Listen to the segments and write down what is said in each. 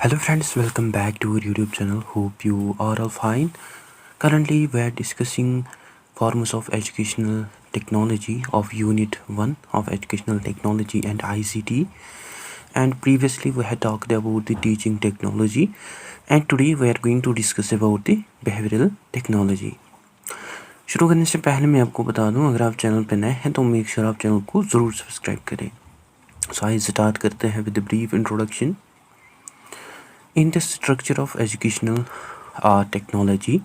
Hello friends, welcome back to our YouTube channel. Hope you are all fine. Currently we are discussing forms of educational technology of unit 1 of educational technology and ICT, and previously we had talked about the teaching technology, and today we are going to discuss about the behavioral technology. शुरू करने से पहले मैं आपको बता दूं, अगर आप चैनल पर नए हैं तो मेक श्योर आप चैनल को ज़रूर सब्सक्राइब करें. सो आइए स्टार्ट करते हैं with brief introduction. In the structure of educational technology,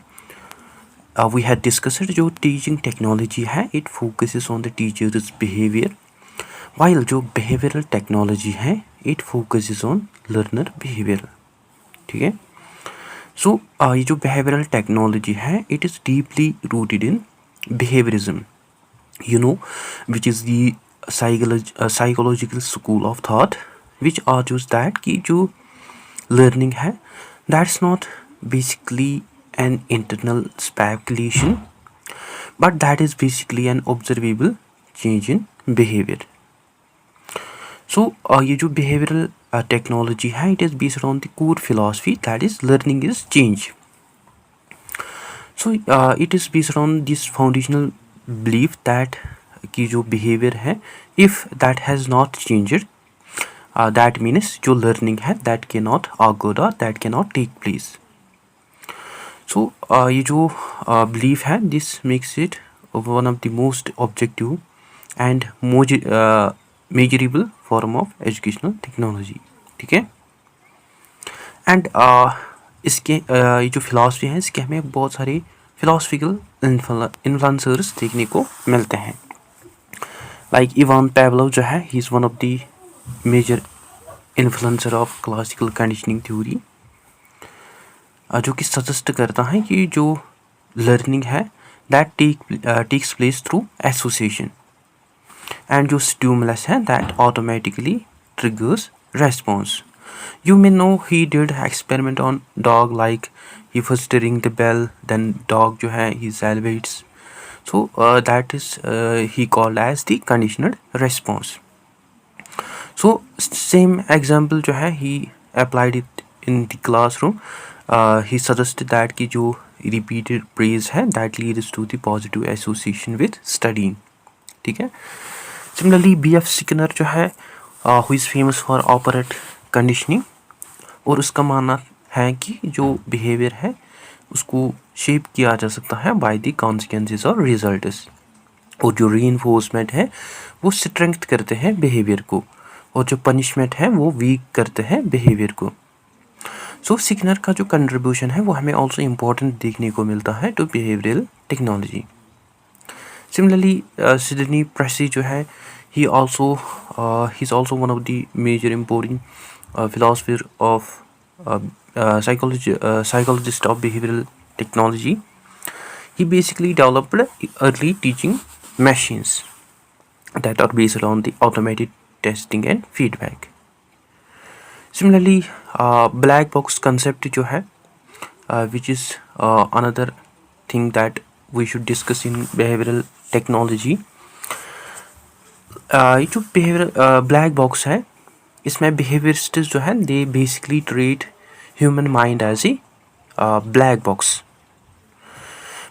we had discussed जो teaching technology है it focuses on the teacher's behavior, while जो behavioral technology है it focuses on learner behavior. ठीक है. So ये जो behavioral technology है it is deeply rooted in behaviorism, which is the psychological school of thought which argues that कि जो learning है that's not basically an internal speculation, but that is basically an observable change in behavior. So ये जो behavioral technology है it is based on the core philosophy that is learning is change. So it is based on this foundational belief that कि जो behavior है if that has not changed, that means जो learning है that cannot occur or that cannot take place. So ये जो belief है this makes it one of the most objective and measurable form of educational technology. ठीक है. and इसके ये जो philosophy है इसके हमें बहुत सारे philosophical influencers देखने को मिलते हैं. Like Ivan Pavlov जो है he is one of the major influencer of classical conditioning theory, जो कि सजेस्ट करता है कि जो लर्निंग है that takes place through association, and जो stimulus है that automatically triggers response. You may know he did experiment on dog, like he first ring the bell, then dog जो है he salivates. So that is he called as the conditioned response. So same example जो है he applied it in the classroom. He suggested that कि जो repeated praise है that leads to the positive association with studying. ठीक है. Similarly B.F. Skinner जो है who is famous for operant conditioning, और उसका मानना है कि जो behavior है उसको shape किया जा सकता है by the consequences और results, और जो reinforcement है वो strength करते हैं behavior को, और जो punishment है वो weak करते हैं behavior को. So सिग्नर का जो contribution है वो हमें also important देखने को मिलता है to behavioral technology. Similarly Sidney Pressley जो है he is also one of the major important philosopher of psychologist of behavioral technology. He basically developed early teaching machines that are based on the automated testing and feedback. Similarly black box concept जो है which is another thing that we should discuss in behavioral technology. ये जो behavioral black box है इसमें behaviorists जो है they basically treat human mind as a black box.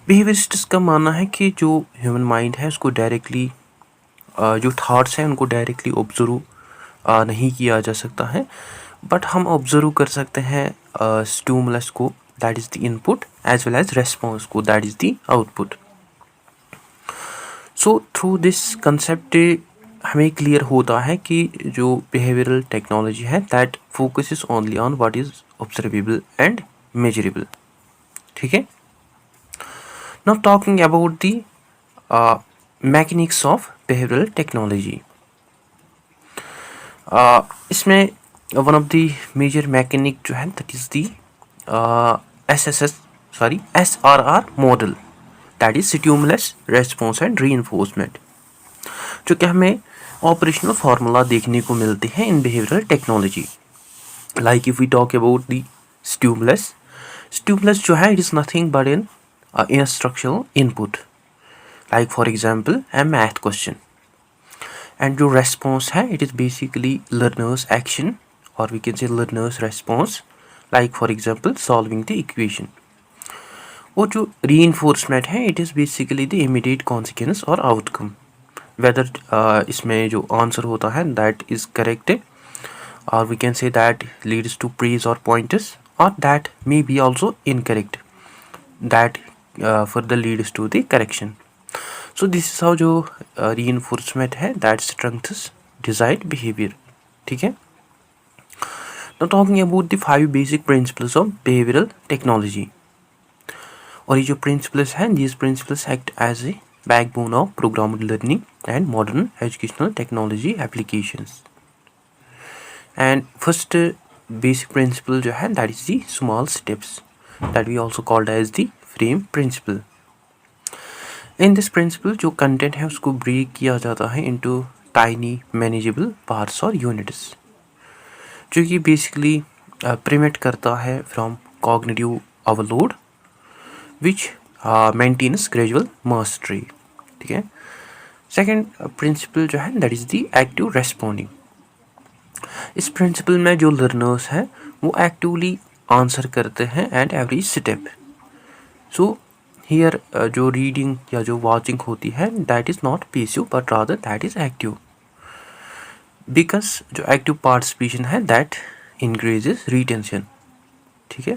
behaviorists का मानना है कि जो human mind है उसको directly जो thoughts हैं उनको directly observe नहीं किया जा सकता है, but हम observe कर सकते हैं stimulus को that is the input as well as response को that is the output. So through this concept हमें क्लियर होता है कि जो behavioral technology है that focuses only on what is observable and measurable. ठीक है. Now talking about the mechanics of behavioral technology. इसमें one of the major mechanic जो है that is the SRR model, that is stimulus, response and reinforcement, जो कि हमें operational formula देखने को मिलते हैं in behavioral technology. Like if we talk about the stimulus जो है it is nothing but an instructional input, like for example a math question, and your response है it is basically learner's action or we can say learner's response like for example solving the equation. और जो reinforcement है it is basically the immediate consequence और outcome, weather इसमें जो answer होता है that is correct, or we can say that leads to praise or pointers, or that may be also incorrect, that further leads to the correction. So this is how जो reinforcement है that strengthens desired behavior. ठीक है। Now talking about the 5 basic principles of behavioral technology. और ये जो principles हैं these principles act as a backbone of programmed learning and modern educational technology applications. And first basic principle जो है that is the small steps, that we also called as the frame principle. In this principle जो content है उसको break किया जाता है into tiny manageable parts or units, जो कि basically prevent करता है from cognitive overload which maintains gradual mastery. ठीक है। Second principle जो है that is the active responding. इस प्रिंसिपल में जो लर्नर्स हैं वो एक्टिवली आंसर करते हैं at every step. So here जो रीडिंग या जो वॉचिंग होती है that is not passive but rather that is active, because जो एक्टिव पार्टिसिपेशन है दैट इंक्रीजेस रिटेंशन। ठीक है।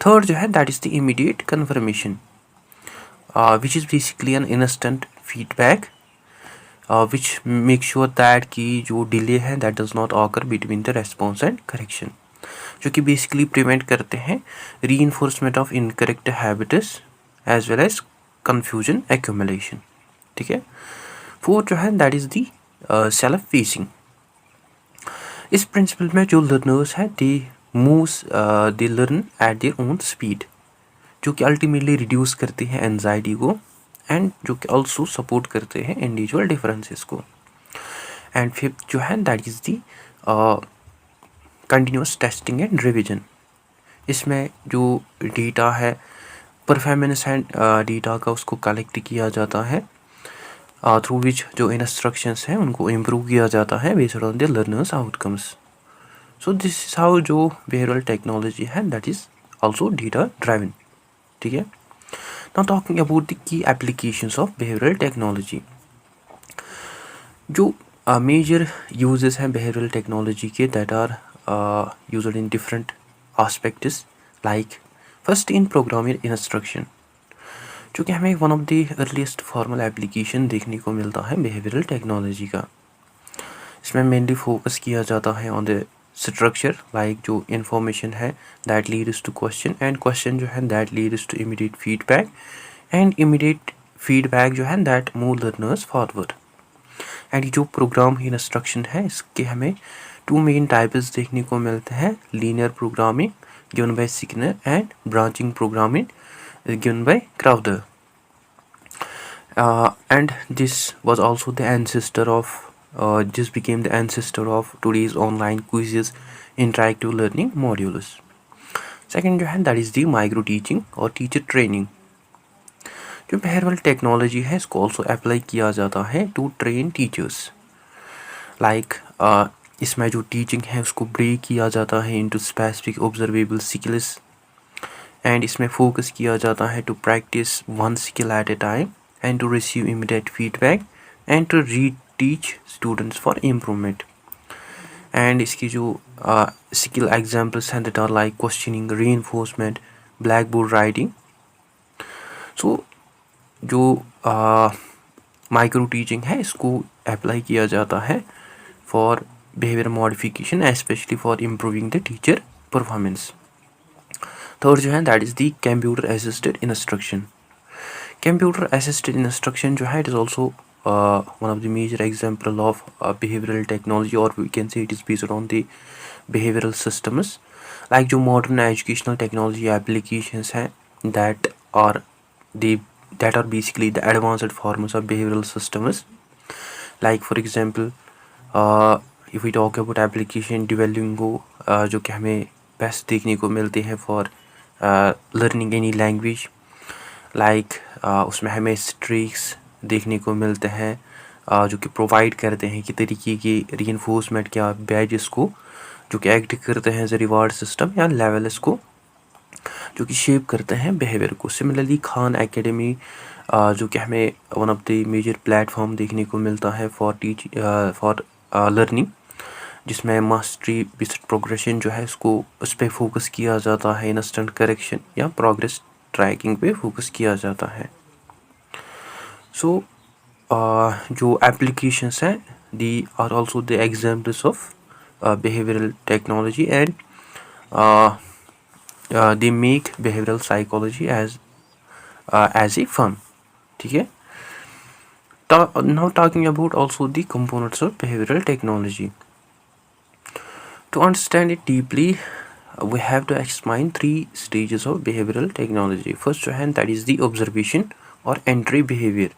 थर्ड जो है that is the immediate confirmation which is basically an instant feedback which make sure that कि जो delay है that does not occur between the response and correction, जो कि basically prevent करते हैं reinforcement of incorrect habits as well as confusion accumulation. ठीक है। Fourth जो है that is the self pacing. इस principle में जो learners है they learn at their own speed, जो कि ultimately reduce करती है anxiety को एंड जो कि ऑल्सो सपोर्ट करते हैं इंडिविजुअल डिफरेंसेस को। एंड फिफ्थ जो है that is the continuous testing and revision. इसमें जो डेटा है परफॉर्मेंस एंड डेटा का उसको कलेक्ट किया जाता है थ्रू विच जो इंस्ट्रक्शंस हैं उनको इम्प्रूव किया जाता है based on the learners outcomes. So this is how जो बिहेवियरल टेक्नोलॉजी है that is also data driven. ठीक है। Now talking about the key applications of behavioral technology. जो major uses हैं behavioral technology के that are used in different aspects, like first in programming instruction, जो कि हमें one of the earliest formal application देखने को मिलता है behavioral technology का। इसमें mainly focus किया जाता है on the structure, like जो information है that leads to question, and question जो है that leads to immediate feedback, and immediate feedback जो है that move learners forward. and जो program instruction है इसके हमें two main types देखने को मिलते हैं, linear programming given by Skinner and branching programming given by Crowder. And this was also the ancestor of this became the ancestor of today's online quizzes interactive learning modules. Second जो है that is the micro teaching और teacher training. जो behavioral technology है इसको also apply किया जाता है to train teachers. like इसमें जो teaching है उसको break किया जाता है into specific observable skills, and इसमें focus किया जाता है to practice one skill at a time and to receive immediate feedback and to reteach students for improvement. and इसकी जो skill examples हैं that are like questioning, reinforcement, blackboard writing. so जो micro teaching है इसको apply किया जाता है for behaviour modification especially for improving the teacher performance. Third जो है that is the computer assisted instruction. Computer assisted instruction जो है it is also one of the major example of behavioral technology, or we can say it is based on the behavioral systems, like जो modern educational technology applications हैं that are basically the advanced forms of behavioral systems. like for example if we talk about application Duolingo जो कि हमें best देखने को मिलते हैं for learning any language, like उसमें हमें streaks देखने को मिलते हैं जो कि प्रोवाइड करते हैं कि तरीके की रीइंफोर्समेंट क्या बैजेस को जो कि एक्ट करते हैं एज ए रिवार्ड सिस्टम या लेवल्स को, जो कि शेप करते हैं बिहेवियर को। सिमिलरली खान एकेडमी जो कि हमें one of the major platform देखने को मिलता है फॉर लर्निंग, जिसमें मास्टरी बेस्ड प्रोग्रेशन जो है इसको उस पर फोकस किया जाता है, इंस्टेंट करेक्शन या प्रोग्रेस ट्रैकिंग पे फोकस किया जाता है। सो जो एप्लीकेशंस हैं they are also the examples of behavioral technology, and they make behavioral psychology as a fun. ठीक है। Now talking about also the components of behavioral technology. To understand it deeply, we have to examine 3 stages of behavioral technology. First जो है that is the observation और entry behavior.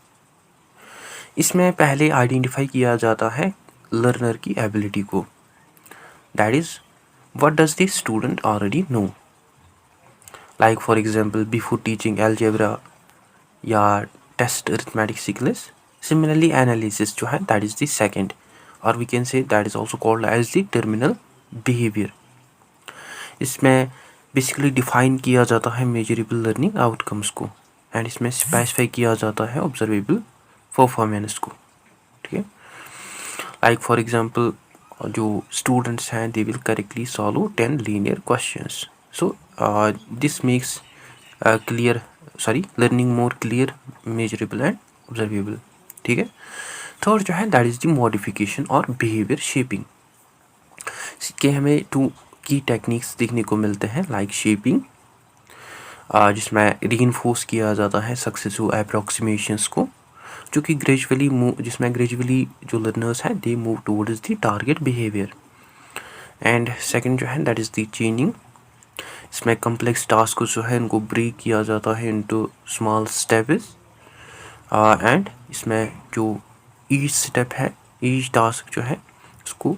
इसमें पहले identify किया जाता है लर्नर की एबिलिटी को, that is what does the student already know. Like for example before teaching algebra या test arithmetic skills. Similarly analysis जो है that is the second, or we can say that is also called as the terminal behavior. इसमें basically define किया जाता है measurable learning outcomes को, and इसमें specify किया जाता है ऑब्जर्वेबल परफॉर्मेंस को। ठीक है। लाइक फॉर एग्जांपल जो स्टूडेंट्स हैं they will correctly solve 10 linear questions. So this makes learning more clear, measurable and observable. ठीक है। थर्ड जो है दैट इज़ द मॉडिफिकेशन और बिहेवियर शेपिंग। इसके हमें 2 की टेक्निक्स देखने को मिलते हैं, लाइक शेपिंग जिसमें रीइंफोर्स किया जाता है सक्सेसिव अप्रॉक्सीमेशंस को, जो कि ग्रेजुअली जो लर्नर्स हैं they move towards the target behaviour. And second जो है दैट इज़ द चेनिंग। इसमें कम्प्लेक्स टास्क को जो है इनको ब्रेक किया जाता है इनटू स्मॉल स्टेप्स, एंड इसमें जो ईच स्टेप है, ईच टास्क जो है उसको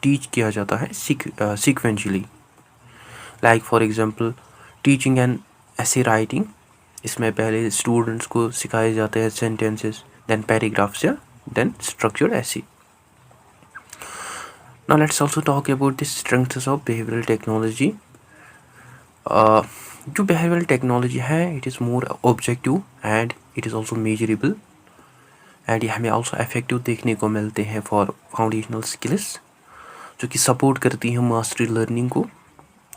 टीच किया जाता है sequentially. Like for example teaching and ऐसे राइटिंग, इसमें पहले स्टूडेंट्स को सिखाए जाते हैं सेंटेंसेस, देन पैराग्राफ्स या देन स्ट्रक्चर्ड ऐसे। Now let's also talk about the strengths of behavioural technology. जो बिहेवियरल टेक्नोलॉजी है it is more objective and it is also measurable, and ये हमें ऑल्सो इफेक्टिव देखने को मिलते हैं फॉर फाउंडेशनल स्किल्स, जो कि सपोर्ट करती हैं मास्टरी लर्निंग को,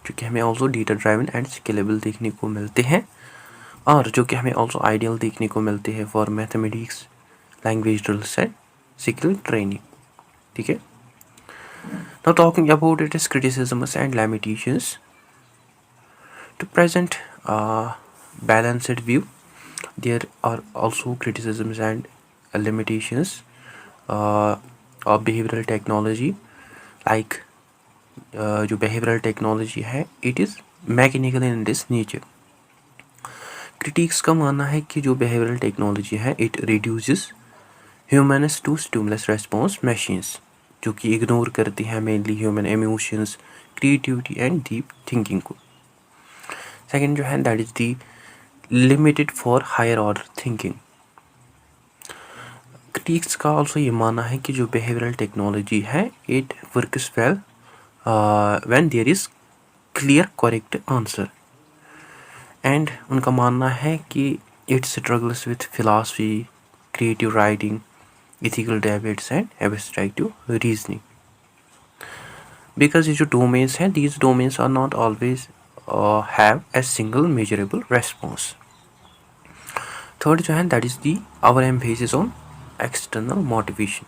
जो कि हमें also data driven and scalable देखने को मिलते हैं, और जो कि हमें ऑल्सो आइडियल देखने को मिलते हैं for mathematics, language drills and skill training. ठीक है। Now talking about it is criticisms and limitations. To present balanced view, there are also criticisms and limitations of behavioral technology. Like जो behavioral technology है it is mechanical in this nature. Critics का मानना है कि जो behavioral technology है it reduces humans to stimulus response machines, जो कि इग्नोर करती है mainly human emotions, creativity and deep thinking को। सेकेंड जो है that is the limited for higher order thinking. Critics का ऑल्सो ये मानना है कि जो behavioral technology है it works well when there is clear correct answer, and उनका मानना है कि it struggles with philosophy, creative writing, ethical debates and abstractive reasoning. because ये जो domains हैं these domains are not always have a single measurable response. Third जो है that is the our emphasis on external motivation.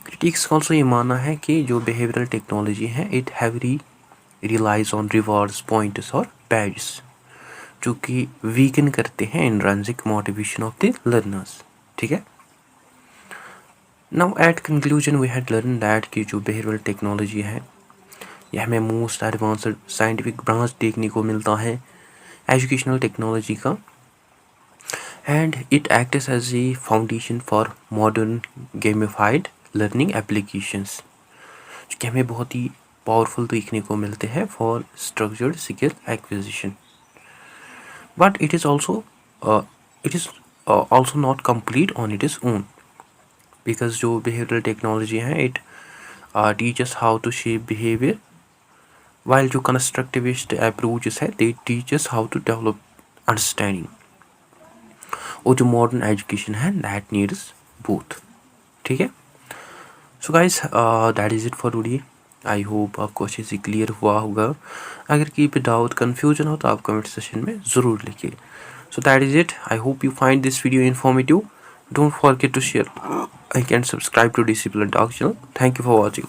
Critics का also ये मानना है कि जो behavioral technology है it heavily relies on rewards, pointers और badges, जो कि weaken करते हैं intrinsic motivation of the learners. ठीक है। Now at conclusion we had learned that कि जो behavioral technology है ये हमें मोस्ट एडवांस्ड साइंटिफिक ब्रांच देखने को मिलता है एजुकेशनल टेक्नोलॉजी का, and it acts as a foundation for modern gamified learning applications, जो कि हमें बहुत ही पावरफुल देखने को मिलते हैं for structured skill acquisition. But it is also not complete on it is own, because जो बिहेवियरल टेक्नोलॉजी है it teaches how to shape behavior, while जो constructivist approaches है they teach us how to develop understanding, और जो modern education है that needs both. ठीक है. So guys, that is it for today. I hope आपको अच्छे से क्लियर हुआ होगा. अगर कोई भी डाउट कन्फ्यूजन हो तो आप कमेंट सेशन में ज़रूर लिखिए. So that is it. I hope you find this video informative. Don't forget to share, like and subscribe to Discipline Talk channel. Thank you for watching.